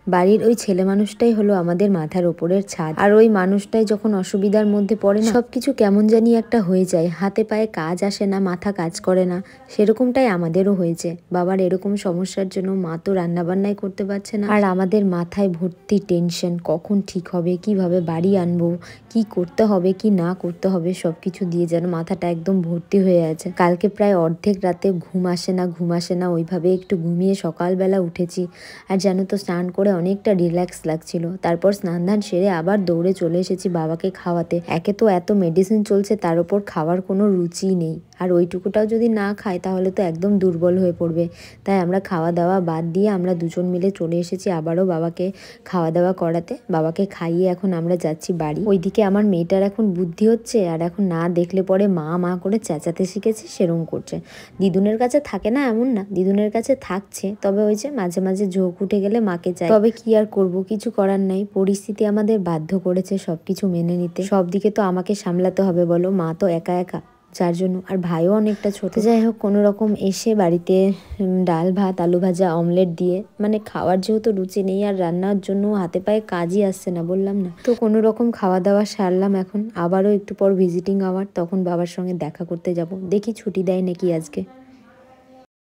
বাড়ির ওই ছেলে মানুষটাই হলো আমাদের মাথার ওপরের ছাদ। আর ওই মানুষটাই যখন অসুবিধার মধ্যে পড়ে না, সবকিছু কেমন জানি একটা হয়ে যায়, হাতে পায়ে কাজ আসে না, মাথা কাজ করে না। সেরকমটাই আমাদেরও হয়েছে। বাবার এরকম সমস্যার জন্য মা তো রান্নাবান্নাই করতে পারছে না, আর আমাদের মাথায় ভর্তি টেনশন, কখন ঠিক হবে, কিভাবে বাড়ি আনবো, কি করতে হবে কি না করতে হবে, সবকিছু দিয়ে যেন মাথাটা একদম ভর্তি হয়ে আছে। কালকে প্রায় অর্ধেক রাতে ঘুম আসে না, ওইভাবে একটু ঘুমিয়ে সকালবেলা উঠেছি। আর জানো তো, স্নান করে অনেকটা রিল্যাক্স লাগছিল। তারপর স্নান ধান সেরে আবার দৌড়ে চলে এসেছি বাবাকে খাওয়াতে। একে তো এত মেডিসিন চলছে, তার উপর খাওয়ার কোনো রুচিই নেই, আর ওইটুকুটাও যদি না খায় তাহলে তো একদম দুর্বল হয়ে পড়বে। তাই আমরা খাওয়া দাওয়া বাদ দিয়ে আমরা দুজন মিলে চলে এসেছি আবারও বাবাকে খাওয়া দাওয়া করাতে। বাবাকে খাইয়ে এখন আমরা যাচ্ছি বাড়ি। ওইদিকে আমার মেয়েটার এখন বুদ্ধি হচ্ছে, আর এখন না দেখলে পরে মা মা করে চেঁচাতে শিখেছে, সেরকম করছে। দিদুনের কাছে থাকে না এমন না, দিদুনের কাছে থাকছে, তবে ওই যে মাঝে মাঝে ঝোঁক উঠে গেলে মাকে চাই। তবে কি আর করব, কিছু করার নাই, পরিস্থিতি আমাদের বাধ্য করেছে সবকিছু মেনে নিতে। সব দিকে তো আমাকে সামলাতে হবে বলো, মা তো একা একা, যার জন্য। আর ভাইও অনেকটা ছোট। যাই হোক, কোনো রকম এসে বাড়িতে ডাল ভাত আলু ভাজা অমলেট দিয়ে, মানে খাওয়ার যেহেতু রুচি নেই আর রান্নার জন্য হাতে পায়ে কাজই আসছে না, বললাম না, তো কোনো রকম খাওয়া দাওয়া সারলাম। এখন আবারও একটু পর ভিজিটিং আওয়ার, তখন বাবার সঙ্গে দেখা করতে যাব, দেখি ছুটি দেয় নাকি আজকে।